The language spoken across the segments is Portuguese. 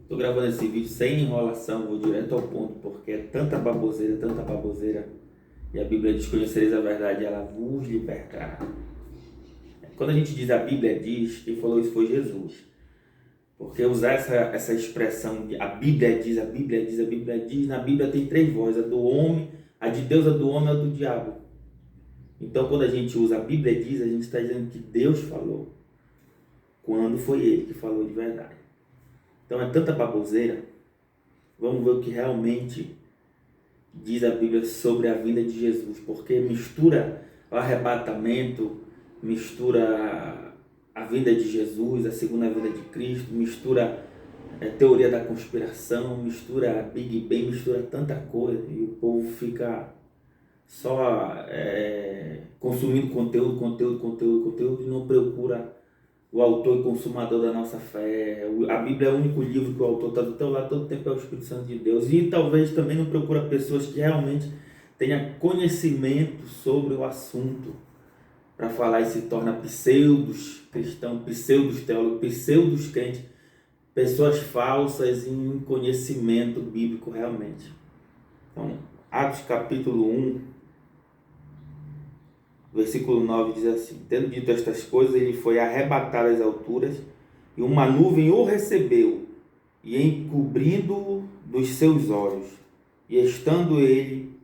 Tô gravando esse vídeo sem enrolação, vou direto ao ponto, porque é tanta baboseira, e a Bíblia diz: conhecereis a verdade, ela vos libertará. Quando a gente diz a Bíblia diz, quem falou isso foi Jesus. Porque usar essa expressão de a Bíblia diz, na Bíblia tem três vozes: a do homem, a de Deus, a do homem e a do diabo. Então, quando a gente usa a Bíblia diz, a gente está dizendo que Deus falou, quando foi Ele que falou de verdade. Então é tanta baboseira. Vamos ver o que realmente diz a Bíblia sobre a vinda de Jesus, porque mistura o arrebatamento, mistura a vinda de Jesus, a segunda vinda de Cristo, mistura teoria da conspiração, mistura Big Bang, mistura tanta coisa, e o povo fica só consumindo conteúdo e não procura o autor e consumador da nossa fé. A Bíblia é o único livro que o autor está do teu lado todo o tempo, é o Espírito Santo de Deus. E talvez também não procura pessoas que realmente tenham conhecimento sobre o assunto para falar, e se torna pseudos cristãos, pseudos teólogos, pseudos crentes, pessoas falsas em conhecimento bíblico realmente. Então, Atos capítulo 1, versículo 9 diz assim: tendo dito estas coisas, ele foi arrebatado às alturas, e uma nuvem o recebeu, e encobrindo-o dos seus olhos. E estando ele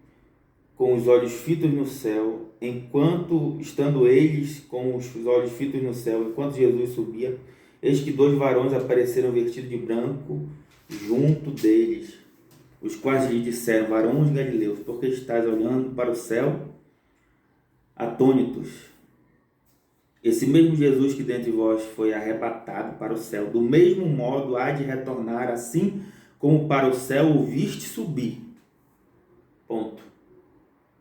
com os olhos fitos no céu, enquanto Jesus subia, eis que dois varões apareceram vestidos de branco junto deles, os quais lhe disseram: varões galileus, por que estáis olhando para o céu atônitos? Esse mesmo Jesus que dentre vós foi arrebatado para o céu, do mesmo modo há de retornar, assim como para o céu o viste subir. Ponto.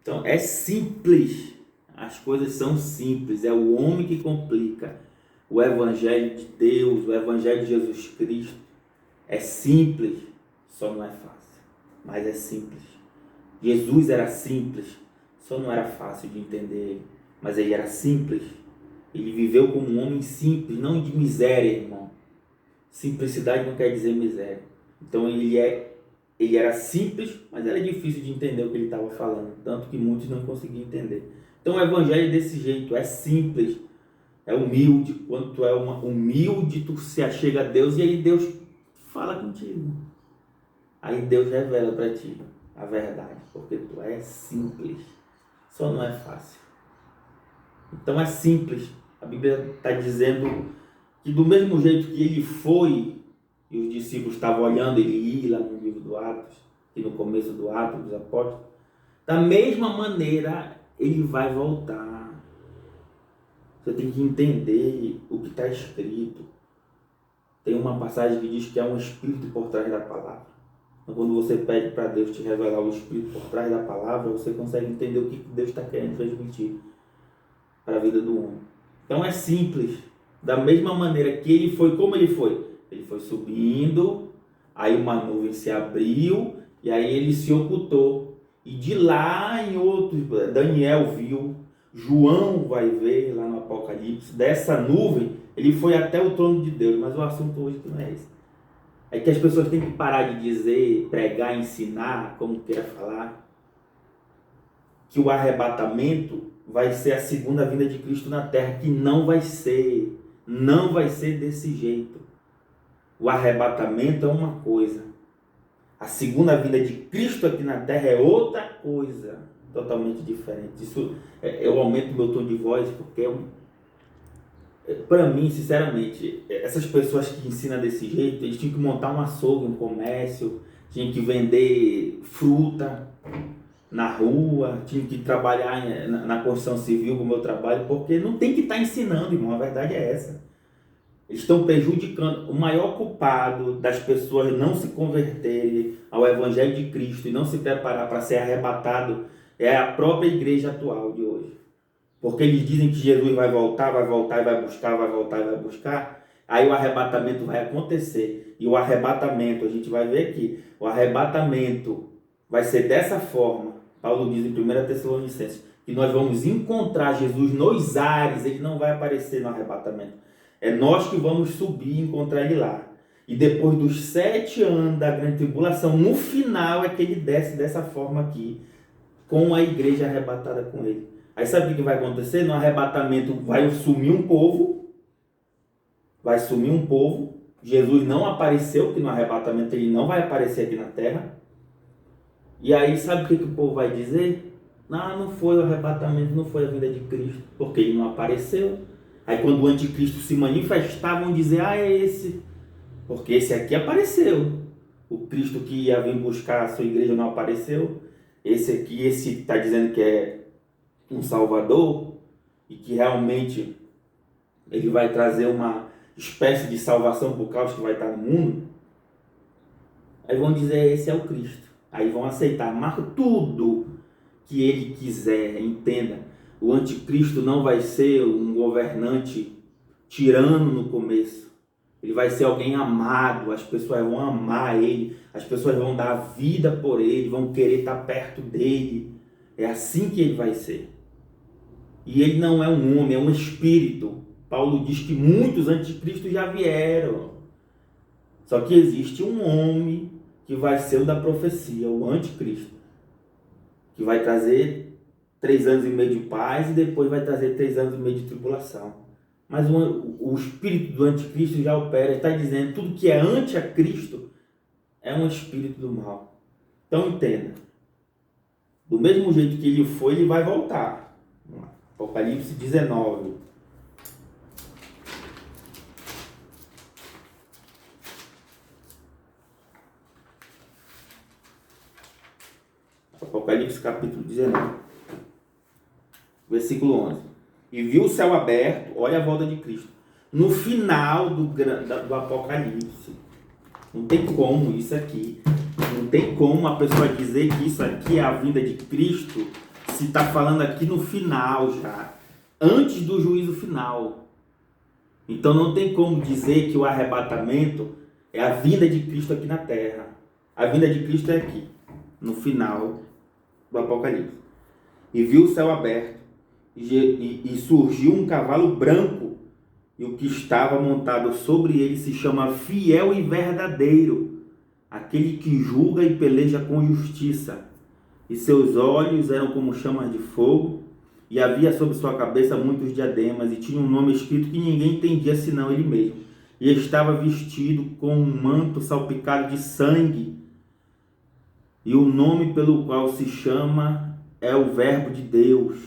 Então é simples, as coisas são simples, é o homem que complica. O Evangelho de Deus, o Evangelho de Jesus Cristo é simples, só não é fácil, mas é simples. Jesus era simples, só não era fácil de entender, mas ele era simples. Ele viveu como um homem simples, não de miséria, irmão. Simplicidade não quer dizer miséria. Então ele era simples, mas era difícil de entender o que ele estava falando, tanto que muitos não conseguiam entender. Então o Evangelho é desse jeito, é simples, é humilde. Quando tu é humilde, tu se achega a Deus, e aí Deus fala contigo. Aí Deus revela para ti a verdade, porque tu é simples. Só não é fácil. Então é simples. A Bíblia está dizendo que do mesmo jeito que ele foi, e os discípulos estavam olhando ele ir lá no livro do Atos, e no começo do Atos dos Apóstolos, da mesma maneira ele vai voltar. Você tem que entender o que está escrito. Tem uma passagem que diz que há um Espírito por trás da palavra. Então, quando você pede para Deus te revelar o Espírito por trás da palavra, você consegue entender o que Deus está querendo transmitir para a vida do homem. Então é simples. Da mesma maneira que ele foi, como ele foi? Ele foi subindo, aí uma nuvem se abriu, e aí ele se ocultou. E de lá em outros, Daniel viu, João vai ver lá no Apocalipse, dessa nuvem, ele foi até o trono de Deus. Mas o assunto hoje não é esse. É que as pessoas têm que parar de dizer, pregar, ensinar, como queira falar, que o arrebatamento vai ser a segunda vinda de Cristo na terra, que não vai ser desse jeito. O arrebatamento é uma coisa, a segunda vinda de Cristo aqui na terra é outra coisa, totalmente diferente. Isso eu aumento meu tom de voz, porque para mim, sinceramente, essas pessoas que ensinam desse jeito, eles tinham que montar um açougue, um comércio, tinham que vender fruta na rua, tinham que trabalhar na construção civil como eu trabalho, porque não tem que estar ensinando, irmão, a verdade é essa. Eles estão prejudicando. O maior culpado das pessoas não se converterem ao Evangelho de Cristo e não se preparar para ser arrebatado é a própria igreja atual de hoje. Porque eles dizem que Jesus vai voltar e vai buscar, vai voltar e vai buscar. Aí o arrebatamento vai acontecer. E o arrebatamento, a gente vai ver aqui, o arrebatamento vai ser dessa forma. Paulo diz em 1 Tessalonicenses que nós vamos encontrar Jesus nos ares, ele não vai aparecer no arrebatamento. É nós que vamos subir e encontrar ele lá. E depois dos 7 anos da grande tribulação, no final é que ele desce dessa forma aqui, com a igreja arrebatada com ele. Aí sabe o que vai acontecer? No arrebatamento vai sumir um povo. Jesus não apareceu, porque no arrebatamento ele não vai aparecer aqui na terra. E aí sabe o que o povo vai dizer? Não foi o arrebatamento, não foi a vinda de Cristo, porque ele não apareceu. Aí quando o anticristo se manifestar, vão dizer, é esse. Porque esse aqui apareceu. O Cristo que ia vir buscar a sua igreja não apareceu. Esse aqui, esse está dizendo que é um salvador e que realmente ele vai trazer uma espécie de salvação para o caos que vai estar no mundo. Aí vão dizer, esse é o Cristo. Aí vão aceitar, marca tudo que ele quiser, entenda. O anticristo não vai ser um governante tirano no começo. Ele vai ser alguém amado, as pessoas vão amar ele, as pessoas vão dar vida por ele, vão querer estar perto dele. É assim que ele vai ser. E ele não é um homem, é um espírito. Paulo diz que muitos anticristos já vieram. Só que existe um homem que vai ser o da profecia, o anticristo, que vai trazer 3 anos e meio de paz e depois vai trazer 3 anos e meio de tribulação. Mas o espírito do anticristo já opera, está dizendo tudo que é anti-Cristo é um espírito do mal. Então entenda, do mesmo jeito que ele foi, ele vai voltar. Apocalipse 19. Apocalipse capítulo 19, versículo 11. E viu o céu aberto, olha a volta de Cristo, no final do Apocalipse. Não tem como isso aqui, não tem como a pessoa dizer que isso aqui é a vinda de Cristo, se está falando aqui no final já, antes do juízo final. Então não tem como dizer que o arrebatamento é a vinda de Cristo aqui na terra. A vinda de Cristo é aqui, no final do Apocalipse. E viu o céu aberto, e surgiu um cavalo branco, e o que estava montado sobre ele se chama Fiel e Verdadeiro, aquele que julga e peleja com justiça. E seus olhos eram como chamas de fogo, e havia sobre sua cabeça muitos diademas, e tinha um nome escrito que ninguém entendia senão ele mesmo. E estava vestido com um manto salpicado de sangue, e o nome pelo qual se chama é o Verbo de Deus.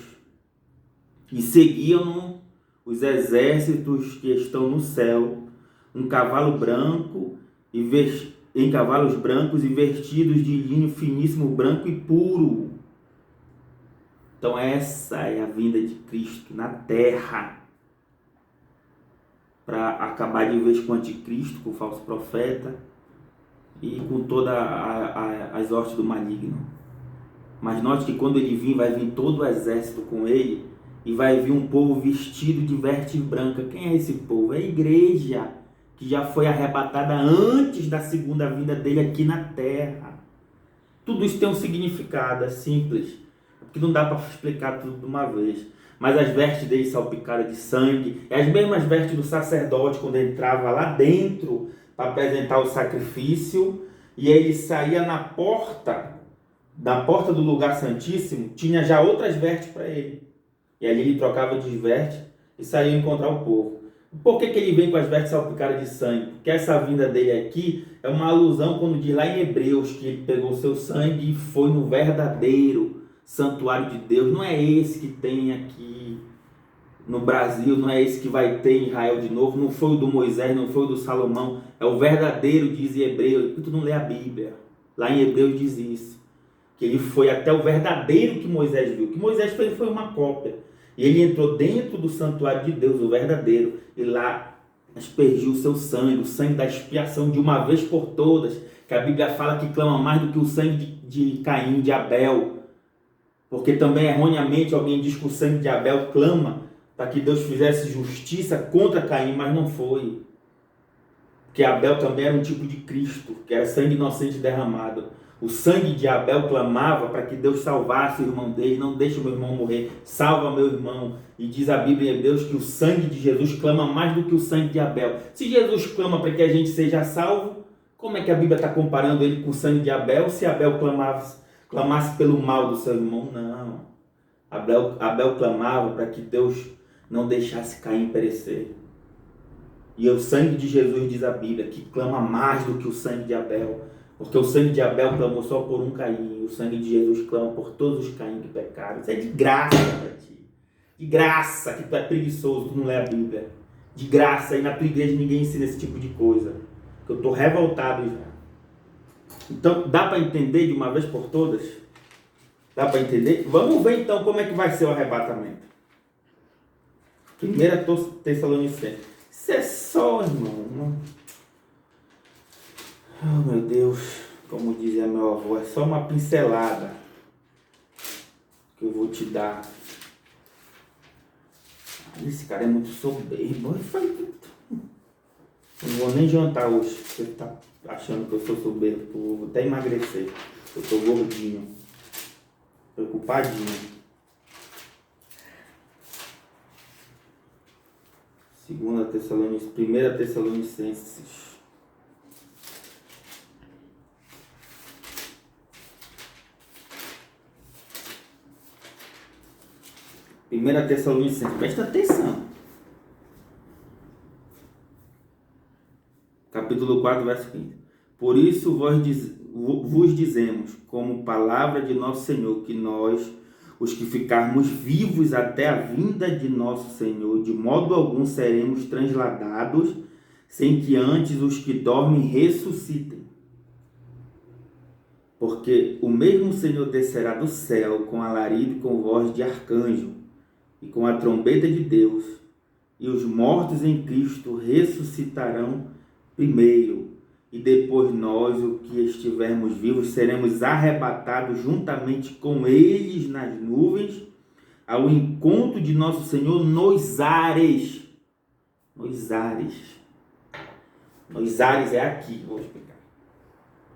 E seguiam os exércitos que estão no céu, um cavalo branco em cavalos brancos e vestidos de linho finíssimo, branco e puro. Então essa é a vinda de Cristo na terra, para acabar de vez com o anticristo, com o falso profeta e com toda as hostes do maligno. Mas note que quando ele vir, vai vir todo o exército com ele, e vai vir um povo vestido de veste branca. Quem é esse povo? É a igreja, que já foi arrebatada antes da segunda vinda dele aqui na terra. Tudo isso tem um significado, é simples, porque não dá para explicar tudo de uma vez. Mas as vestes dele salpicadas de sangue, é as mesmas vestes do sacerdote quando ele entrava lá dentro para apresentar o sacrifício, e ele saía na porta do lugar santíssimo, tinha já outras vestes para ele. E ali ele trocava de veste e saía encontrar o povo. Por que ele vem com as vestes salpicadas de sangue? Porque essa vinda dele aqui é uma alusão quando diz lá em Hebreus que ele pegou o seu sangue e foi no verdadeiro santuário de Deus. Não é esse que tem aqui no Brasil, não é esse que vai ter em Israel de novo, não foi o do Moisés, não foi o do Salomão, é o verdadeiro, diz em Hebreus. Porque tu não lê a Bíblia. Lá em Hebreus diz isso, que ele foi até o verdadeiro que Moisés viu. O que Moisés fez foi uma cópia. E ele entrou dentro do santuário de Deus, o verdadeiro, e lá aspergiu o seu sangue, o sangue da expiação de uma vez por todas, que a Bíblia fala que clama mais do que o sangue de Caim, de Abel, porque também erroneamente alguém diz que o sangue de Abel clama para que Deus fizesse justiça contra Caim, mas não foi. Porque Abel também era um tipo de Cristo, que era sangue inocente derramado. O sangue de Abel clamava para que Deus salvasse o irmão dele. Não deixe o meu irmão morrer, salva meu irmão. E diz a Bíblia em Deus que o sangue de Jesus clama mais do que o sangue de Abel. Se Jesus clama para que a gente seja salvo, como é que a Bíblia está comparando ele com o sangue de Abel? Se Abel clamasse pelo mal do seu irmão, não. Abel clamava para que Deus não deixasse Caim perecer. E o sangue de Jesus, diz a Bíblia, que clama mais do que o sangue de Abel. Porque o sangue de Abel clamou só por um Caim. O sangue de Jesus clama por todos os Caim que pecaram. Isso é de graça para ti. De graça, que tu é preguiçoso, tu não lê a Bíblia. De graça, e na tua igreja ninguém ensina esse tipo de coisa. Que eu estou revoltado já. Então, dá para entender de uma vez por todas? Dá para entender? Vamos ver então como é que vai ser o arrebatamento. 1 Tessalonicenses. Isso é só, irmão. Oh, meu Deus. Como dizia meu avô, é só uma pincelada que eu vou te dar. Esse cara é muito soberbo. Eu não vou nem jantar hoje. Você tá achando que eu sou soberbo. Eu vou até emagrecer. Eu tô gordinho. Preocupadinho. 1 Tessalonicenses. Presta atenção. Capítulo 4, verso 15. Por isso vos dizemos, como palavra de nosso Senhor, que nós, os que ficarmos vivos até a vinda de nosso Senhor, de modo algum seremos transladados, sem que antes os que dormem ressuscitem. Porque o mesmo Senhor descerá do céu com alarido e com voz de arcanjo, e com a trombeta de Deus, e os mortos em Cristo ressuscitarão primeiro, e depois nós, os que estivermos vivos, seremos arrebatados juntamente com eles nas nuvens, ao encontro de nosso Senhor nos ares. Nos ares. Nos ares é aqui, vou explicar.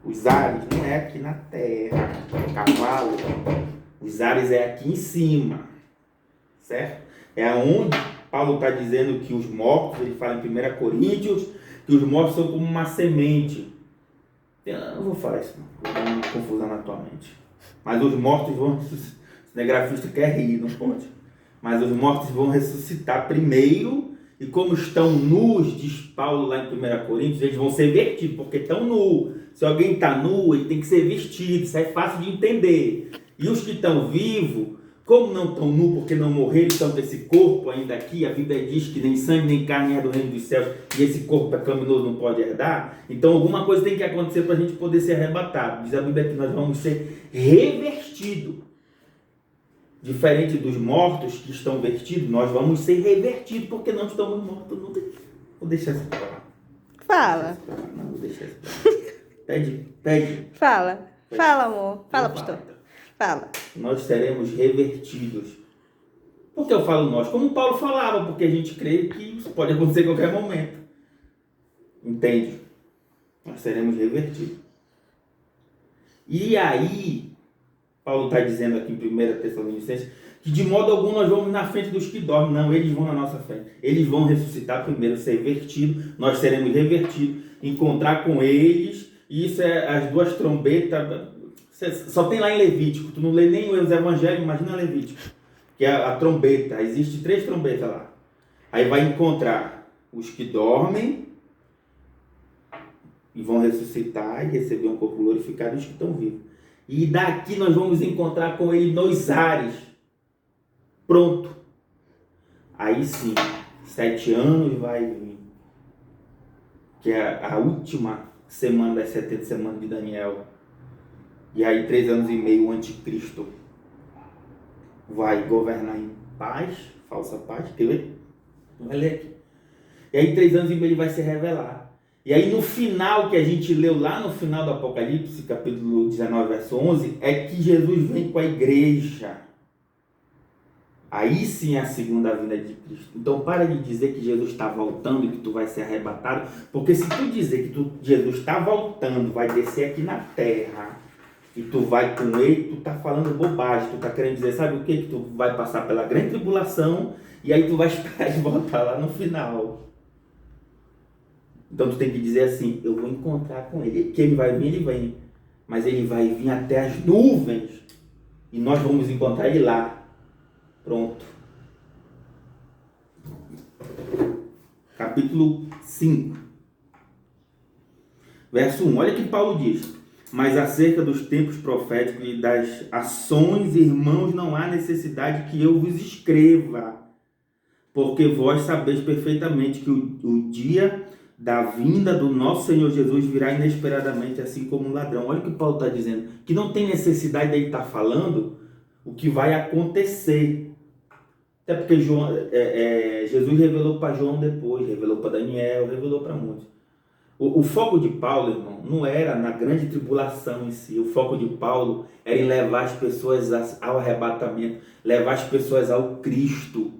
Os ares não é aqui na terra, cavalo. Os ares é aqui em cima. Certo? É aonde Paulo está dizendo que os mortos, ele fala em 1 Coríntios, que os mortos são como uma semente. Eu não vou falar isso, não. Vou dar uma confusão na tua mente. Mas os mortos vão... O cinegrafista quer rir, não pode. Mas os mortos vão ressuscitar primeiro, e como estão nus, diz Paulo lá em 1 Coríntios, eles vão ser vestidos, porque estão nus. Se alguém está nu, ele tem que ser vestido. Isso é fácil de entender. E os que estão vivos, como não estão nus porque não morreram, estão com esse corpo ainda aqui, a Bíblia diz que nem sangue nem carne é do reino dos céus, e esse corpo pecaminoso não pode herdar, então alguma coisa tem que acontecer para a gente poder ser arrebatado. Diz a Bíblia que nós vamos ser revestidos. Diferente dos mortos que estão vestidos, nós vamos ser revertidos, porque não estamos mortos. Não tem... Vou deixar isso para lá. Fala. Não, vou deixar isso para lá. Pede. Fala, amor. Fala, pastor. Fala. Nós seremos revertidos. Por que eu falo nós? Como Paulo falava, porque a gente crê que isso pode acontecer em qualquer momento. Entende? Nós seremos revertidos. E aí, Paulo está dizendo aqui em 1 Tessalonicenses, que de modo algum nós vamos na frente dos que dormem. Não, eles vão na nossa frente. Eles vão ressuscitar primeiro, ser vertidos, nós seremos revertidos, encontrar com eles, e isso é as duas trombetas. Só tem lá em Levítico, tu não lê nem os evangelhos, imagina Levítico, que é a trombeta, existe 3 trombetas lá. Aí vai encontrar os que dormem e vão ressuscitar e receber um corpo glorificado, e os que estão vivos. E daqui nós vamos encontrar com ele nos ares. Pronto. Aí sim, 7 anos vai vir, que é a última semana das 70 semanas de Daniel. E aí 3 anos e meio o anticristo vai governar em paz, falsa paz, quer ler? Vai ler aqui. E aí 3 anos e meio ele vai se revelar. E aí no final, que a gente leu lá no final do Apocalipse, capítulo 19, verso 11, é que Jesus vem com a igreja. Aí sim é a segunda vinda de Cristo. Então para de dizer que Jesus está voltando e que tu vai ser arrebatado, porque se tu dizer que Jesus está voltando, vai descer aqui na terra, e tu vai com ele, tu tá falando bobagem, tu tá querendo dizer, sabe o que? Que tu vai passar pela grande tribulação e aí tu vai esperar de voltar lá no final. Então tu tem que dizer assim, eu vou encontrar com ele, que ele vai vir, ele vem, mas ele vai vir até as nuvens e nós vamos encontrar ele lá. Pronto. Capítulo 5, verso 1, olha o que Paulo diz: mas acerca dos tempos proféticos e das ações, irmãos, não há necessidade que eu vos escreva, porque vós sabeis perfeitamente que o dia da vinda do nosso Senhor Jesus virá inesperadamente, assim como um ladrão. Olha o que Paulo está dizendo, que não tem necessidade de ele estar falando o que vai acontecer. Até porque Jesus revelou para João depois, revelou para Daniel, revelou para muitos. O foco de Paulo, irmão, não era na grande tribulação em si. O foco de Paulo era em levar as pessoas ao arrebatamento, levar as pessoas ao Cristo.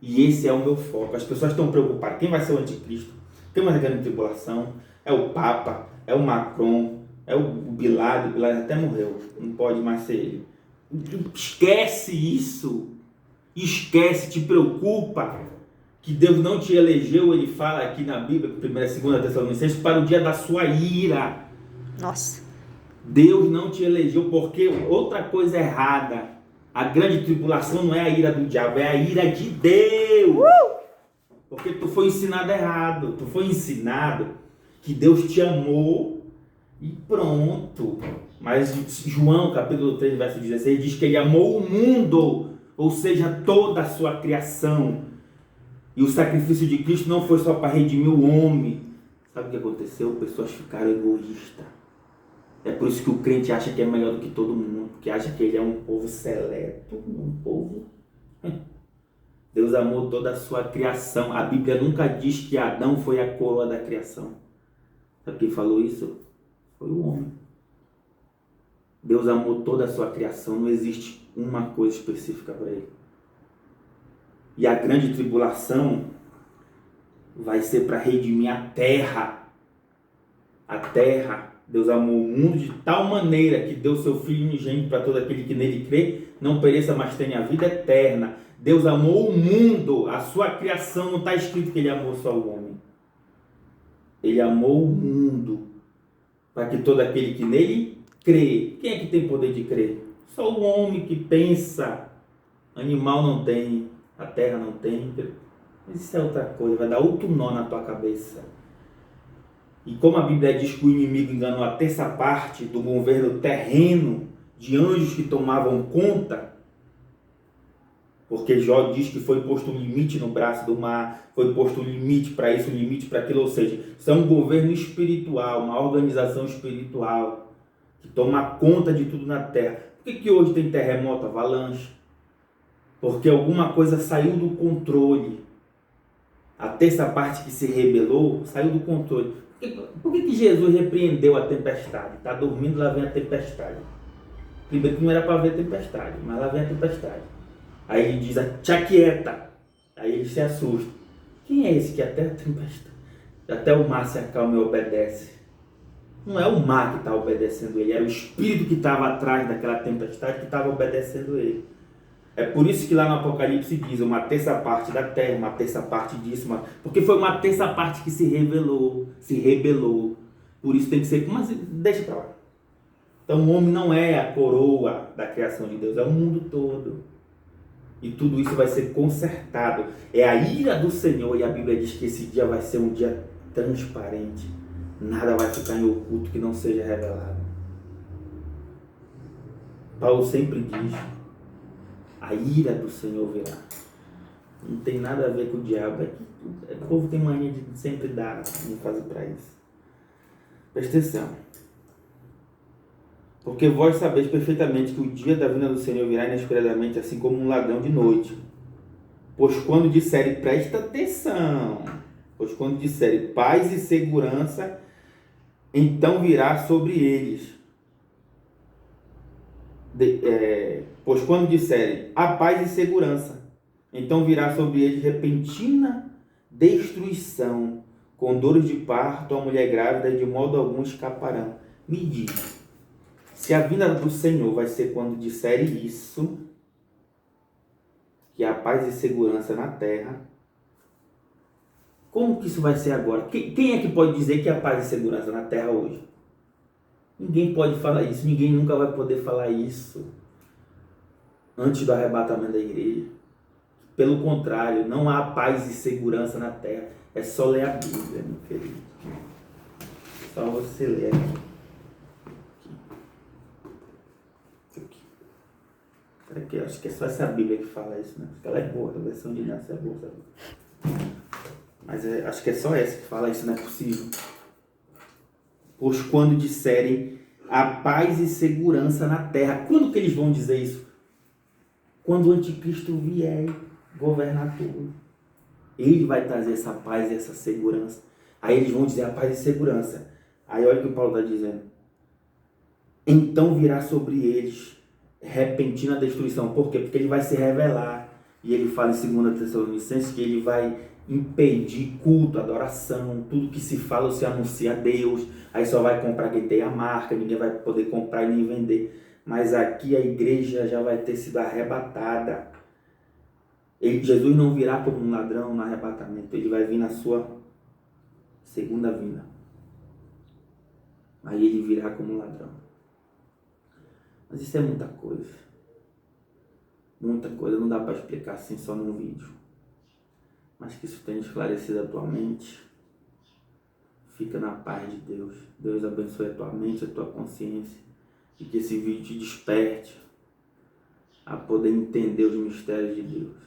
E esse é o meu foco. As pessoas estão preocupadas. Quem vai ser o anticristo? Quem vai ser a grande tribulação? É o Papa, é o Macron, é o Bin Laden. Bin Laden até morreu, não pode mais ser ele. Esquece isso. Esquece, te preocupa que Deus não te elegeu, ele fala aqui na Bíblia, 1ª e 2ª Tessalonicenses, para o dia da sua ira. Nossa. Deus não te elegeu porque outra coisa errada. A grande tribulação não é a ira do diabo, é a ira de Deus. Porque tu foi ensinado errado. Tu foi ensinado que Deus te amou e pronto. Mas João, capítulo 3, verso 16, diz que ele amou o mundo, ou seja, toda a sua criação. E o sacrifício de Cristo não foi só para redimir o homem. Sabe o que aconteceu? Pessoas ficaram egoístas. É por isso que o crente acha que é melhor do que todo mundo, porque acha que ele é um povo seleto, um povo... Deus amou toda a sua criação. A Bíblia nunca diz que Adão foi a coroa da criação. Sabe quem falou isso? Foi o homem. Deus amou toda a sua criação, não existe uma coisa específica para ele. E a grande tribulação vai ser para redimir a terra. A terra. Deus amou o mundo de tal maneira que deu seu Filho unigênito para todo aquele que nele crê, não pereça, mas tenha vida eterna. Deus amou o mundo, a sua criação, não está escrito que ele amou só o homem. Ele amou o mundo, para que todo aquele que nele crê. Quem é que tem poder de crer? Só o homem que pensa. Animal não tem, a terra não tem. Mas isso é outra coisa, vai dar outro nó na tua cabeça. E como a Bíblia diz que o inimigo enganou a terça parte do governo terreno de anjos que tomavam conta, porque Jó diz que foi posto um limite no braço do mar, foi posto um limite para isso, um limite para aquilo, ou seja, isso é um governo espiritual, uma organização espiritual que toma conta de tudo na terra. Por que hoje tem terremoto, avalanche? Porque alguma coisa saiu do controle. A terça parte que se rebelou saiu do controle. Por que Jesus repreendeu a tempestade? Está dormindo, lá vem a tempestade. Primeiro que não era para ver a tempestade, mas lá vem a tempestade. Aí ele diz, te aquieta. Aí ele se assusta. Quem é esse que até a tempestade, até o mar se acalma e obedece? Não é o mar que está obedecendo ele, era o espírito que estava atrás daquela tempestade que estava obedecendo ele. É por isso que lá no Apocalipse diz uma terça parte da terra, uma terça parte disso, porque foi uma terça parte que se rebelou. Por isso tem que ser, mas deixa pra lá. Então o homem não é a coroa da criação de Deus, é o mundo todo. E tudo isso vai ser consertado. É a ira do Senhor, e a Bíblia diz que esse dia vai ser um dia transparente. Nada vai ficar em oculto que não seja revelado. Paulo sempre diz, a ira do Senhor virá. Não tem nada a ver com o diabo. O povo tem mania de sempre dar e fazer para isso. Presta atenção. Porque vós sabeis perfeitamente que o dia da vinda do Senhor virá inesperadamente, assim como um ladrão de noite. Pois quando disserem, presta atenção, pois quando disserem paz e segurança, então virá sobre eles. Pois quando disserem a paz e segurança, então virá sobre eles repentina destruição, com dores de parto a mulher grávida, de modo algum escaparão. Me diz, Se a vinda do Senhor vai ser quando disserem isso, que há paz e segurança na terra, como que isso vai ser agora? Quem é que pode dizer que há paz e segurança na terra hoje? Ninguém pode falar isso, ninguém nunca vai poder falar isso antes do arrebatamento da igreja. Pelo contrário, não há paz e segurança na terra. É só ler a Bíblia, meu querido. Só você ler aqui. Aqui. Acho que é só essa Bíblia que fala isso, né? Porque ela é boa, a versão de Inácio é boa, sabe? Mas acho que é só essa que fala isso, não é possível. Pois quando disserem a paz e segurança na terra, quando que eles vão dizer isso? Quando o anticristo vier governar tudo. Ele vai trazer essa paz e essa segurança. Aí eles vão dizer a paz e segurança. Aí olha o que o Paulo está dizendo. Então virá sobre eles repentina destruição. Por quê? Porque ele vai se revelar. E ele fala em 2 Tessalonicenses que ele vai impedir culto, adoração, tudo que se fala ou se anuncia a Deus. Aí só vai comprar quem tem a marca, ninguém vai poder comprar e nem vender. Mas aqui a igreja já vai ter sido arrebatada. Jesus não virá como um ladrão no arrebatamento, ele vai vir na sua segunda vinda. Aí ele virá como um ladrão. Mas isso é muita coisa. Muita coisa, não dá para explicar assim só num vídeo. Mas que isso tenha esclarecido a tua mente. Fica na paz de Deus. Deus abençoe a tua mente, a tua consciência. E que esse vídeo te desperte a poder entender os mistérios de Deus.